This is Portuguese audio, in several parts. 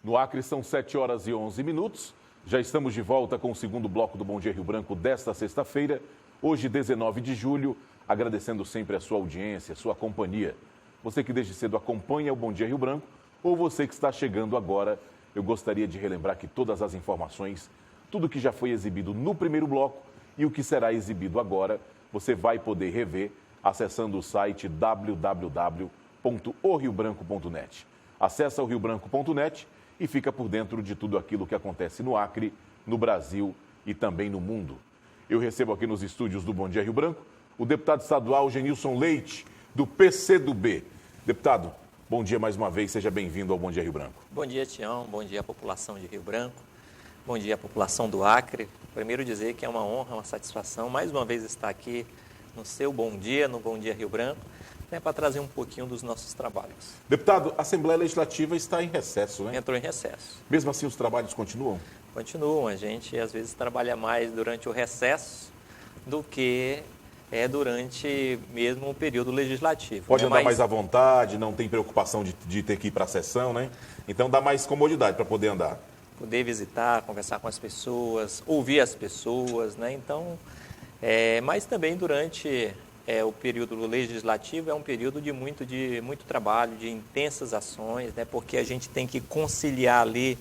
No Acre são 7 horas e 11 minutos. Já estamos de volta com o segundo bloco do Bom Dia Rio Branco desta sexta-feira, hoje 19 de julho, agradecendo sempre a sua audiência, a sua companhia. Você que desde cedo acompanha o Bom Dia Rio Branco ou você que está chegando agora, eu gostaria de relembrar que todas as informações, tudo que já foi exibido no primeiro bloco e o que será exibido agora, você vai poder rever acessando o site www.oriobranco.net. Acesse o riobranco.net e fica por dentro de tudo aquilo que acontece no Acre, no Brasil e também no mundo. Eu recebo aqui nos estúdios do Bom Dia Rio Branco o deputado estadual Genilson Leite, do PCdoB. Deputado, bom dia mais uma vez, seja bem-vindo ao Bom Dia Rio Branco. Bom dia, Tião, bom dia à população de Rio Branco, bom dia à população do Acre. Primeiro dizer que é uma honra, uma satisfação mais uma vez estar aqui no seu Bom Dia, no Bom Dia Rio Branco, para trazer um pouquinho dos nossos trabalhos. Deputado, a Assembleia Legislativa está em recesso, né? Entrou em recesso. Mesmo assim, os trabalhos continuam? Continuam. A gente, às vezes, trabalha mais durante o recesso do que durante mesmo o período legislativo. Pode andar mais à vontade, não tem preocupação de ter que ir para a sessão, né? Então, dá mais comodidade para poder andar. Poder visitar, conversar com as pessoas, ouvir as pessoas, né? Então, mas também durante... o período legislativo é um período de muito trabalho, de intensas ações, né? Porque a gente tem que conciliar ali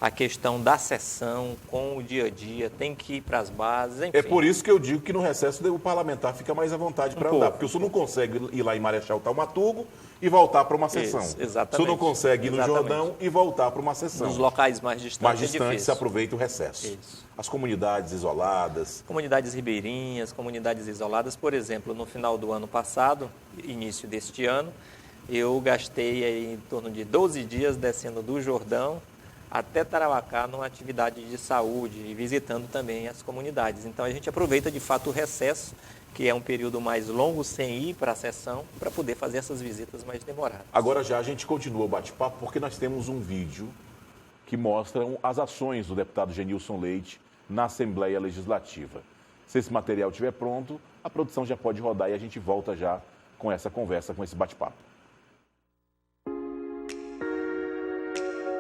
a questão da sessão com o dia a dia, tem que ir para as bases, enfim. É por isso que eu digo que no recesso o parlamentar fica mais à vontade para andar, porque o senhor não consegue ir lá em Marechal Taumaturgo e voltar para uma sessão. Isso, exatamente. O senhor não consegue ir no Jordão e voltar para uma sessão. Nos locais mais distantes se aproveita o recesso. Isso. As comunidades isoladas. Comunidades ribeirinhas, comunidades isoladas. Por exemplo, no final do ano passado, início deste ano, eu gastei aí em torno de 12 dias descendo do Jordão até Tarauacá numa atividade de saúde e visitando também as comunidades. Então, a gente aproveita de fato o recesso, que é um período mais longo sem ir para a sessão, para poder fazer essas visitas mais demoradas. Agora já a gente continua o bate-papo, porque nós temos um vídeo que mostra as ações do deputado Genilson Leite na Assembleia Legislativa. Se esse material estiver pronto, a produção já pode rodar e a gente volta já com essa conversa, com esse bate-papo.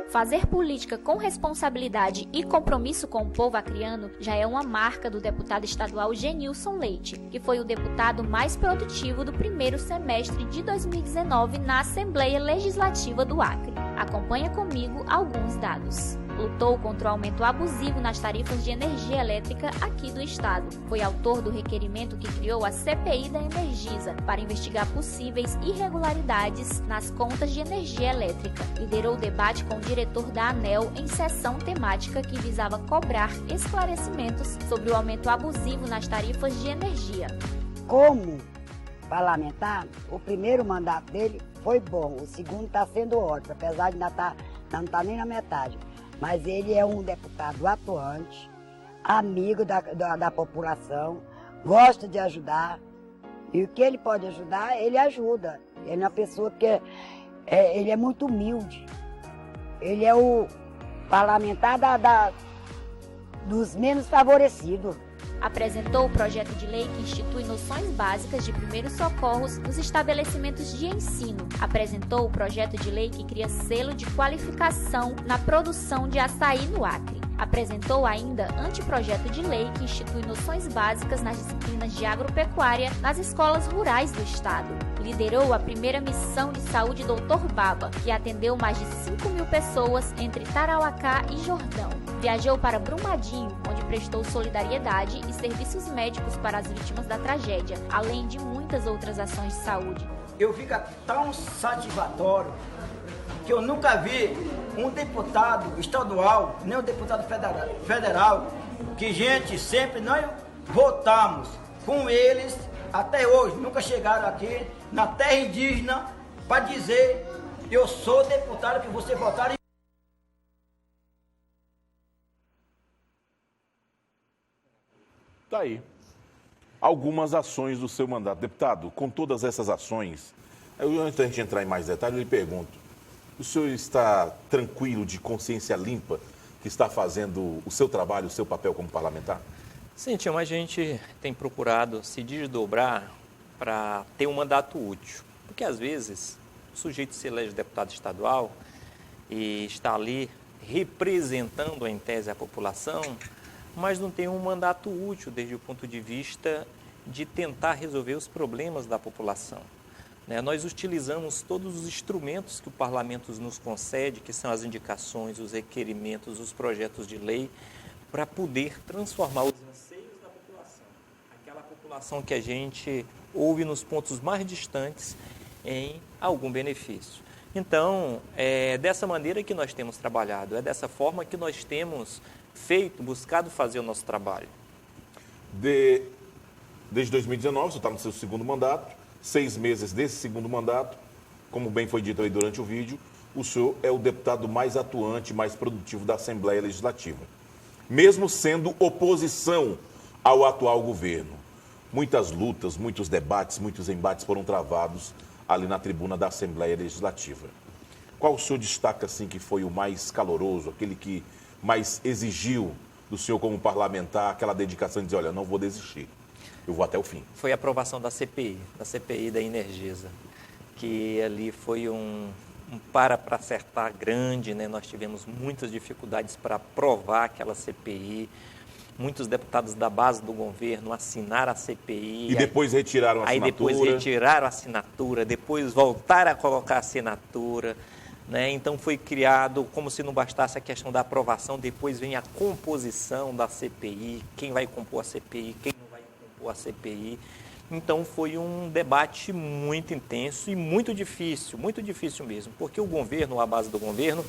Fazer política com responsabilidade e compromisso com o povo acreano já é uma marca do deputado estadual Genilson Leite, que foi o deputado mais produtivo do primeiro semestre de 2019 na Assembleia Legislativa do Acre. Acompanha comigo alguns dados. Lutou contra o aumento abusivo nas tarifas de energia elétrica aqui do estado. Foi autor do requerimento que criou a CPI da Energisa para investigar possíveis irregularidades nas contas de energia elétrica. Liderou o debate com o diretor da ANEEL em sessão temática que visava cobrar esclarecimentos sobre o aumento abusivo nas tarifas de energia. Como parlamentar, o primeiro mandato dele foi bom, o segundo está sendo ótimo, apesar de não estar nem na metade. Mas ele é um deputado atuante, amigo da população, gosta de ajudar. E o que ele pode ajudar, ele ajuda. Ele é uma pessoa que ele é muito humilde. Ele é o parlamentar dos menos favorecidos. Apresentou o projeto de lei que institui noções básicas de primeiros socorros nos estabelecimentos de ensino. Apresentou o projeto de lei que cria selo de qualificação na produção de açaí no Acre. Apresentou ainda anteprojeto de lei que institui noções básicas nas disciplinas de agropecuária nas escolas rurais do estado. Liderou a primeira missão de saúde Dr. Baba, que atendeu mais de 5.000 pessoas entre Tarauacá e Jordão. Viajou para Brumadinho, onde prestou solidariedade e serviços médicos para as vítimas da tragédia, além de muitas outras ações de saúde. Eu fico tão satisfatório que eu nunca vi um deputado estadual, nem um deputado federal, que gente, sempre nós votamos com eles, até hoje, nunca chegaram aqui na terra indígena para dizer eu sou deputado que você votaram. Está aí. Algumas ações do seu mandato. Deputado, com todas essas ações, antes da gente entrar em mais detalhes, eu lhe pergunto, o senhor está tranquilo, de consciência limpa, que está fazendo o seu trabalho, o seu papel como parlamentar? Sim, Tião, a gente tem procurado se desdobrar para ter um mandato útil. Porque, às vezes, o sujeito se elege deputado estadual e está ali representando em tese a população, mas não tem um mandato útil desde o ponto de vista de tentar resolver os problemas da população. Nós utilizamos todos os instrumentos que o parlamento nos concede, que são as indicações, os requerimentos, os projetos de lei, para poder transformar os anseios da população, aquela população que a gente ouve nos pontos mais distantes, em algum benefício. Então, é dessa maneira que nós temos trabalhado, é dessa forma que nós temos buscado fazer o nosso trabalho. Desde 2019, você está no seu segundo mandato, 6 meses desse segundo mandato, como bem foi dito aí durante o vídeo, o senhor é o deputado mais atuante, mais produtivo da Assembleia Legislativa. Mesmo sendo oposição ao atual governo. Muitas lutas, muitos debates, muitos embates foram travados ali na tribuna da Assembleia Legislativa. Qual o senhor destaca assim que foi o mais caloroso, aquele que mais exigiu do senhor como parlamentar aquela dedicação de dizer, olha, não vou desistir, eu vou até o fim? Foi a aprovação da CPI da Energisa, que ali foi um para acertar grande, Nós tivemos muitas dificuldades para aprovar aquela CPI, muitos deputados da base do governo assinaram a CPI. E depois retiraram a assinatura. Aí depois retiraram a assinatura, depois voltaram a colocar a assinatura. Então foi criado, como se não bastasse a questão da aprovação, depois vem a composição da CPI, quem vai compor a CPI, quem não vai compor a CPI. Então foi um debate muito intenso e muito difícil mesmo, porque o governo, a base do governo,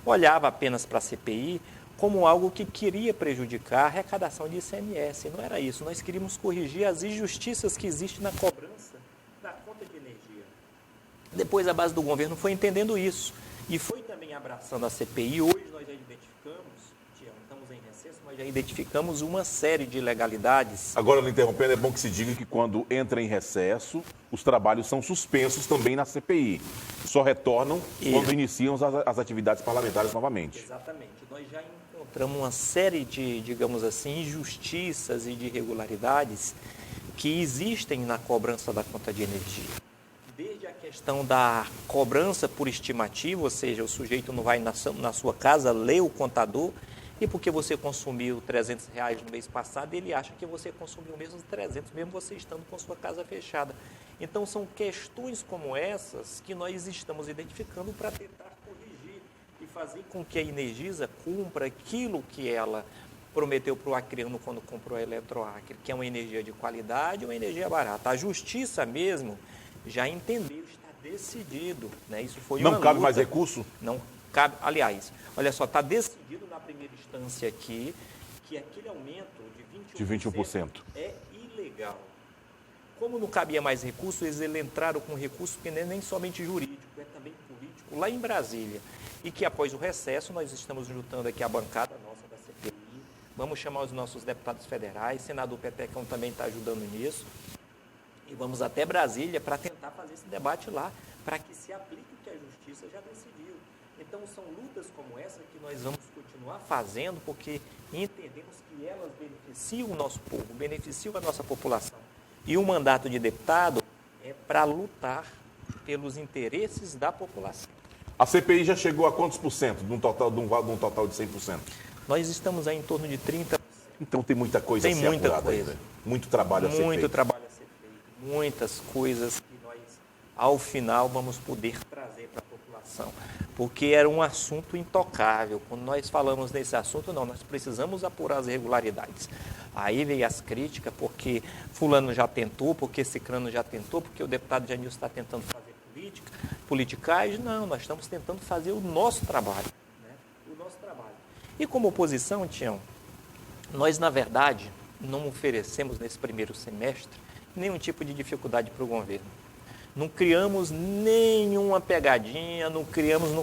olhava apenas para a CPI como algo que queria prejudicar a arrecadação de ICMS. Não era isso, nós queríamos corrigir as injustiças que existem na cobrança da conta de energia. Depois a base do governo foi entendendo isso e foi também abraçando a CPI. Hoje nós já identificamos, estamos em recesso, mas já identificamos uma série de ilegalidades. Agora, não interrompendo, é bom que se diga que quando entra em recesso, os trabalhos são suspensos também na CPI. Só retornam quando iniciam as atividades parlamentares novamente. Exatamente. Nós já encontramos uma série de, digamos assim, injustiças e de irregularidades que existem na cobrança da conta de energia. Desde a questão da cobrança por estimativa, ou seja, o sujeito não vai na sua casa ler o contador e porque você consumiu R$300 no mês passado, ele acha que você consumiu mesmo 300, mesmo você estando com sua casa fechada. Então, são questões como essas que nós estamos identificando para tentar corrigir e fazer com que a Energisa cumpra aquilo que ela prometeu para o acreano quando comprou a Eletroacre, que é uma energia de qualidade e uma energia barata. A justiça mesmo já entendeu, está decidido. Isso foi uma luta. Não cabe mais luta. recurso? Não cabe. Aliás, olha só, está decidido na primeira instância aqui que aquele aumento de 21% é ilegal. Como não cabia mais recurso, eles entraram com recurso que nem somente jurídico, é também político, lá em Brasília. E que após o recesso, nós estamos juntando aqui a bancada nossa da CPI, vamos chamar os nossos deputados federais, senador Petecão também está ajudando nisso, e vamos até Brasília para tentar fazer esse debate lá, para que se aplique o que a Justiça já decidiu. Então, são lutas como essa que nós vamos continuar fazendo, porque entendemos que elas beneficiam o nosso povo, beneficiam a nossa população. E o mandato de deputado é para lutar pelos interesses da população. A CPI já chegou a quantos por cento de um total de 100%? Nós estamos aí em torno de 30%. Então tem muita coisa a ser apurada ainda. Muito trabalho a ser feito. Muito trabalho a ser feito. Muitas coisas que nós, ao final, vamos poder trazer para a população. Porque era um assunto intocável. Quando nós falamos nesse assunto, não, nós precisamos apurar as irregularidades. Aí veio as críticas, porque fulano já tentou, porque ciclano já tentou, porque o deputado Janilson está tentando fazer politicagem. Não, nós estamos tentando fazer o nosso trabalho. O nosso trabalho. E como oposição, Tião, nós, na verdade, não oferecemos nesse primeiro semestre nenhum tipo de dificuldade para o governo. Não criamos nenhuma pegadinha, não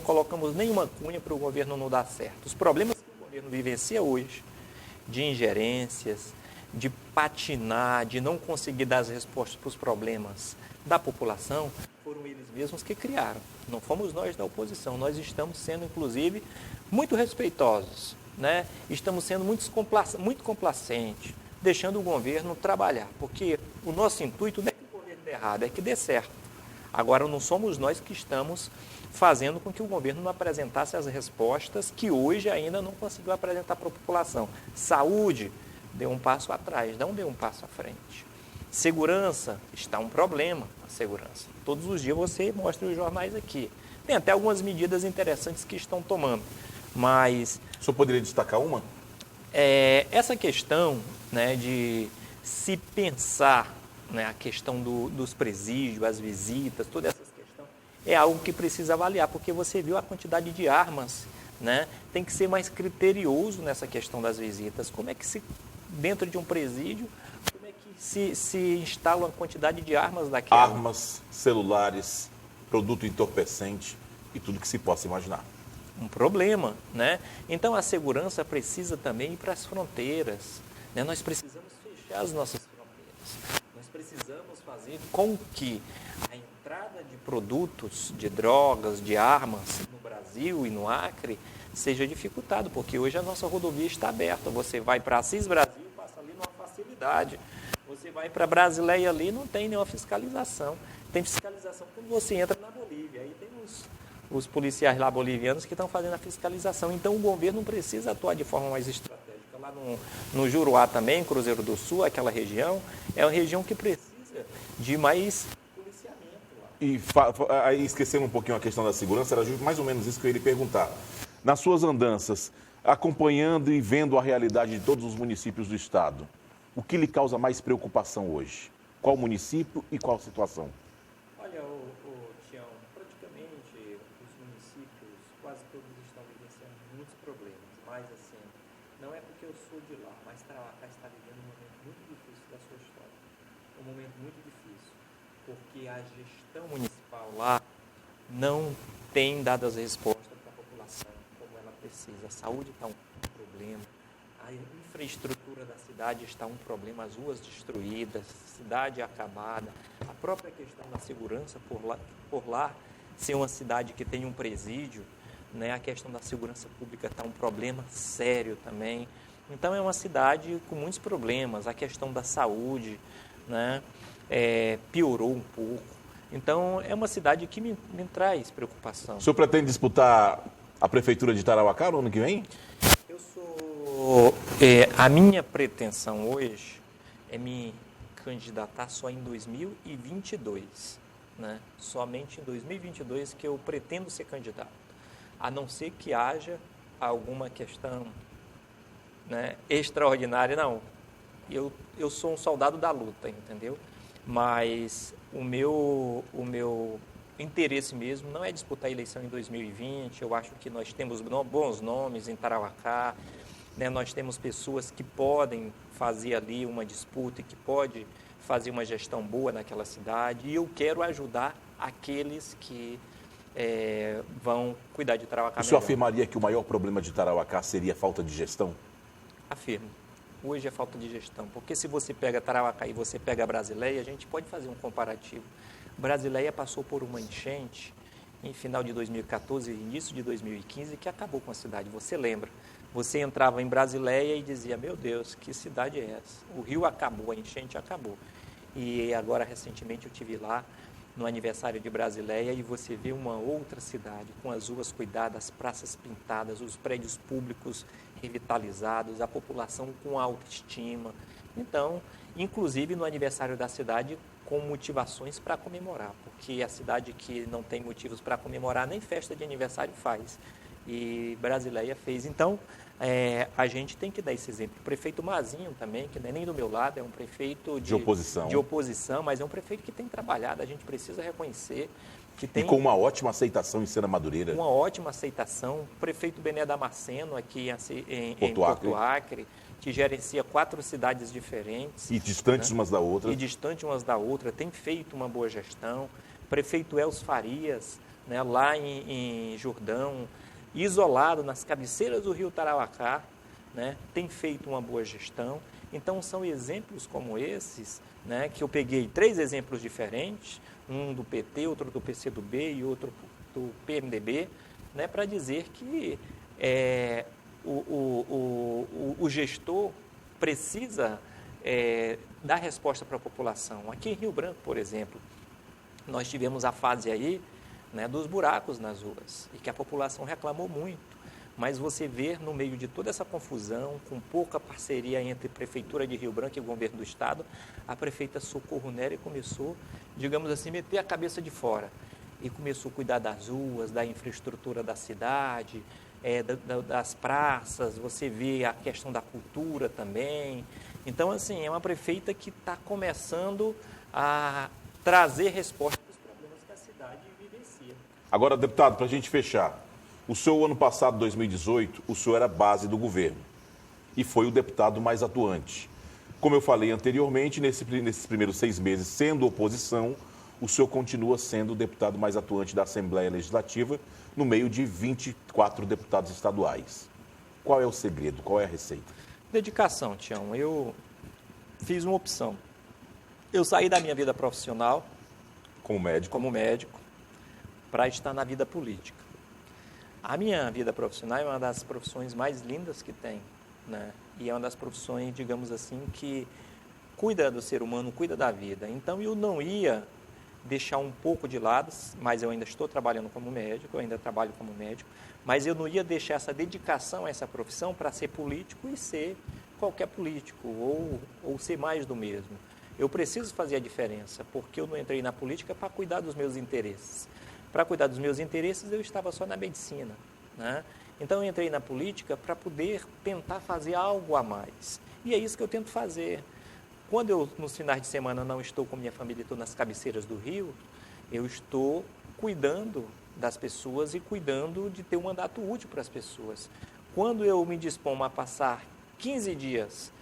colocamos nenhuma cunha para o governo não dar certo. Os problemas que o governo vivencia hoje, de ingerências, de patinar, de não conseguir dar as respostas para os problemas da população, foram eles mesmos que criaram. Não fomos nós da oposição, nós estamos sendo, inclusive, muito respeitosos, Estamos sendo muito complacentes, deixando o governo trabalhar, porque o nosso intuito não é que o governo dê errado, é que dê certo. Agora, não somos nós que estamos fazendo com que o governo não apresentasse as respostas que hoje ainda não conseguiu apresentar para a população. Saúde, deu um passo atrás, não deu um passo à frente. Segurança, está um problema a segurança. Todos os dias você mostra os jornais aqui. Tem até algumas medidas interessantes que estão tomando, mas... O senhor poderia destacar uma? Essa questão, né, de se pensar, né, a questão dos presídios, as visitas, todas essas questões, é algo que precisa avaliar, porque você viu a quantidade de armas, né? Tem que ser mais criterioso nessa questão das visitas. Como é que dentro de um presídio, como é que se instala uma quantidade de armas daquela? Armas, celulares, produto entorpecente e tudo que se possa imaginar. Um problema, né? Então a segurança precisa também ir para as fronteiras, né? Nós precisamos fechar as nossas fronteiras. Nós precisamos fazer com que a entrada de produtos, de drogas, de armas no Brasil e no Acre seja dificultado, porque hoje a nossa rodovia está aberta. Você vai para Assis Brasil, passa ali numa facilidade. Você vai para Brasileia ali, não tem nenhuma fiscalização. Tem fiscalização quando você entra na Bolívia. Aí tem os policiais lá bolivianos que estão fazendo a fiscalização. Então o governo precisa atuar de forma mais estratégica. Lá no Juruá também, Cruzeiro do Sul, aquela região, é uma região que precisa de mais policiamento lá. E aí, esquecendo um pouquinho a questão da segurança, era mais ou menos isso que eu ia lhe perguntar. Nas suas andanças, acompanhando e vendo a realidade de todos os municípios do estado, o que lhe causa mais preocupação hoje? Qual município e qual situação? Olha, Tião, praticamente os municípios, quase todos estão vivenciando muitos problemas, mas assim, não é porque eu sou de lá, mas Tarauacá está vivendo um momento muito difícil da sua história. Um momento muito difícil, porque a gestão municipal lá não tem dado as respostas para a população como ela precisa. A saúde está um problema, a infraestrutura da cidade está um problema, as ruas destruídas, cidade acabada, a própria questão da segurança por lá ser uma cidade que tem um presídio, né, a questão da segurança pública está um problema sério também. Então é uma cidade com muitos problemas, a questão da saúde, né, piorou um pouco. Então é uma cidade que me traz preocupação. O senhor pretende disputar a prefeitura de Tarauacá no ano que vem? A minha pretensão hoje é me candidatar só em 2022, né? Somente em 2022 que eu pretendo ser candidato, a não ser que haja alguma questão, né, extraordinária, não. Eu sou um soldado da luta, entendeu? Mas o meu interesse mesmo não é disputar a eleição em 2020, eu acho que nós temos bons nomes em Tarauacá, né? Nós temos pessoas que podem fazer ali uma disputa e que pode fazer uma gestão boa naquela cidade, e eu quero ajudar aqueles que vão cuidar de Tarauacá. O senhor afirmaria que o maior problema de Tarauacá seria a falta de gestão? Afirmo. Hoje é falta de gestão, porque se você pega Tarauacá e você pega Brasileia, a gente pode fazer um comparativo. Brasileia passou por uma enchente em final de 2014 e início de 2015 que acabou com a cidade. Você lembra? Você entrava em Brasileia e dizia, meu Deus, que cidade é essa? O rio acabou, a enchente acabou. E agora, recentemente, eu estive lá no aniversário de Brasileia e você vê uma outra cidade com as ruas cuidadas, praças pintadas, os prédios públicos revitalizados, a população com autoestima. Então, inclusive no aniversário da cidade, com motivações para comemorar, porque a cidade que não tem motivos para comemorar, nem festa de aniversário faz. E Brasileia fez. Então, a gente tem que dar esse exemplo. O prefeito Mazinho também, que não é nem do meu lado, é um prefeito de oposição, mas é um prefeito que tem trabalhado. A gente precisa reconhecer que tem... E com uma ótima aceitação em Sena Madureira. Uma ótima aceitação. O prefeito Bené Damasceno, aqui em Porto Acre, que gerencia 4 cidades diferentes. E distantes, né, umas da outra. E distantes umas da outra, tem feito uma boa gestão. Prefeito Els Farias, né, lá em Jordão, isolado nas cabeceiras do rio Tarauacá, né, tem feito uma boa gestão. Então, são exemplos como esses, né, que eu peguei 3 exemplos diferentes, um do PT, outro do PCdoB e outro do PMDB, né, para dizer que o gestor precisa dar resposta para a população. Aqui em Rio Branco, por exemplo, nós tivemos a fase aí, né, dos buracos nas ruas, e que a população reclamou muito. Mas você vê, no meio de toda essa confusão, com pouca parceria entre Prefeitura de Rio Branco e Governo do Estado, a prefeita Socorro Nery começou, digamos assim, meter a cabeça de fora. E começou a cuidar das ruas, da infraestrutura da cidade, das praças, você vê a questão da cultura também. Então, assim, é uma prefeita que está começando a trazer respostas para os problemas que a cidade vivencia. Agora, deputado, para a gente fechar, o senhor, ano passado, 2018, o senhor era base do governo e foi o deputado mais atuante. Como eu falei anteriormente, nesses primeiros 6 meses, sendo oposição, o senhor continua sendo o deputado mais atuante da Assembleia Legislativa, no meio de 24 deputados estaduais. Qual é o segredo? Qual é a receita? Dedicação, Tião. Eu fiz uma opção. Eu saí da minha vida profissional, Como médico, para estar na vida política. A minha vida profissional é uma das profissões mais lindas que tem, né? E é uma das profissões, digamos assim, que cuida do ser humano, cuida da vida. Então, eu não ia deixar um pouco de lado, mas eu ainda estou trabalhando como médico, eu ainda trabalho como médico, mas eu não ia deixar essa dedicação a essa profissão para ser político e ser qualquer político, ou ser mais do mesmo. Eu preciso fazer a diferença, porque eu não entrei na política para cuidar dos meus interesses. Para cuidar dos meus interesses, eu estava só na medicina, né? Então, eu entrei na política para poder tentar fazer algo a mais. E é isso que eu tento fazer. Quando eu, nos finais de semana, não estou com minha família, estou nas cabeceiras do rio, eu estou cuidando das pessoas e cuidando de ter um mandato útil para as pessoas. Quando eu me disponho a passar 15 dias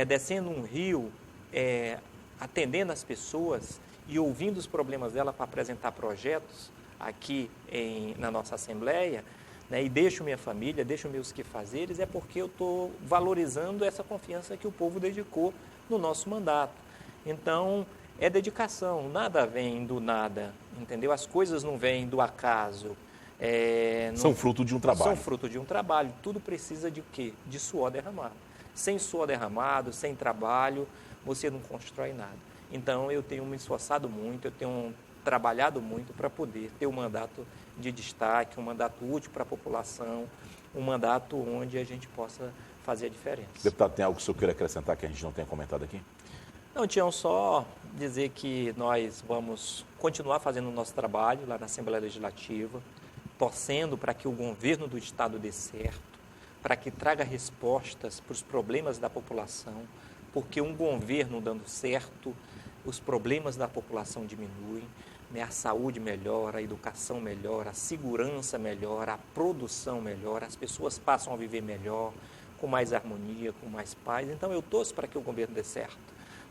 descendo um rio, atendendo as pessoas e ouvindo os problemas dela para apresentar projetos aqui na nossa Assembleia, né, e deixo minha família, deixo meus quefazeres, é porque eu estou valorizando essa confiança que o povo dedicou no nosso mandato. Então, é dedicação, nada vem do nada, entendeu? As coisas não vêm do acaso. São fruto de um trabalho. São fruto de um trabalho. Tudo precisa de quê? De suor derramado. Sem suor derramado, sem trabalho, você não constrói nada. Então, eu tenho me esforçado muito, eu tenho trabalhado muito para poder ter um mandato de destaque, um mandato útil para a população, um mandato onde a gente possa fazer a diferença. Deputado, tem algo que o senhor queira acrescentar que a gente não tenha comentado aqui? Não, Tião, só dizer que nós vamos continuar fazendo o nosso trabalho lá na Assembleia Legislativa, torcendo para que o governo do Estado dê certo, para que traga respostas para os problemas da população, porque um governo dando certo, os problemas da população diminuem, né? A saúde melhora, a educação melhora, a segurança melhora, a produção melhora, as pessoas passam a viver melhor, com mais harmonia, com mais paz. Então, eu torço para que o governo dê certo,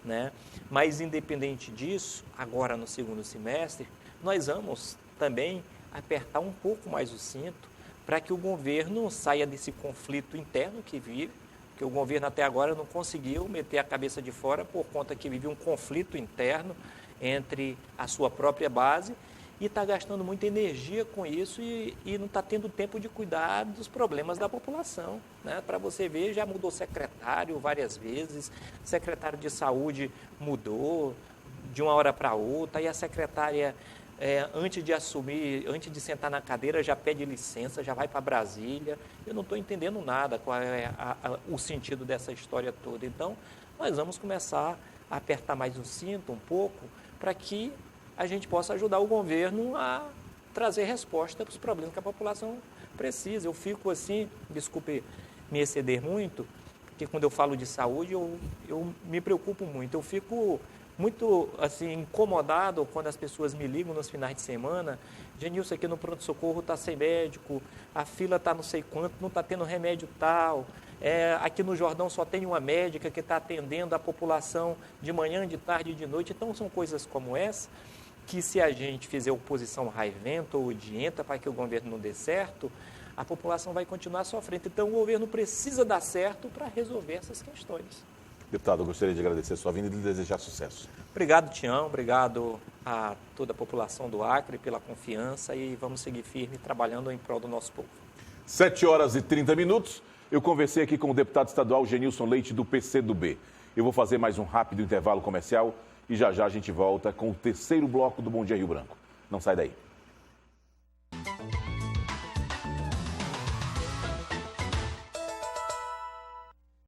né? Mas, independente disso, agora no segundo semestre, nós vamos também apertar um pouco mais o cinto para que o governo saia desse conflito interno que vive, porque o governo até agora não conseguiu meter a cabeça de fora por conta que vive um conflito interno entre a sua própria base e está gastando muita energia com isso e não está tendo tempo de cuidar dos problemas da população, né? Para você ver, já mudou secretário várias vezes, secretário de saúde mudou de uma hora para outra, e a secretária, antes de assumir, antes de sentar na cadeira, já pede licença, já vai para Brasília. Eu não estou entendendo nada qual é o sentido dessa história toda. Então, nós vamos começar a apertar mais o cinto um pouco para que a gente possa ajudar o governo a trazer resposta para os problemas que a população precisa. Eu fico assim, desculpe me exceder muito, porque quando eu falo de saúde, eu me preocupo muito. Eu fico muito assim, incomodado quando as pessoas me ligam nos finais de semana: Genilson, aqui no pronto-socorro está sem médico, a fila está não sei quanto, não está tendo remédio tal. Aqui no Jordão só tem uma médica que está atendendo a população de manhã, de tarde e de noite. Então, são coisas como essa que, se a gente fizer oposição raiventa ou odienta para que o governo não dê certo, a população vai continuar sofrendo. Então, o governo precisa dar certo para resolver essas questões. Deputado, eu gostaria de agradecer a sua vinda e de desejar sucesso. Obrigado, Tião. Obrigado a toda a população do Acre pela confiança, e vamos seguir firme trabalhando em prol do nosso povo. 7h30. Eu conversei aqui com o deputado estadual Genilson Leite, do PCdoB. Eu vou fazer mais um rápido intervalo comercial e já já a gente volta com o terceiro bloco do Bom Dia Rio Branco. Não sai daí.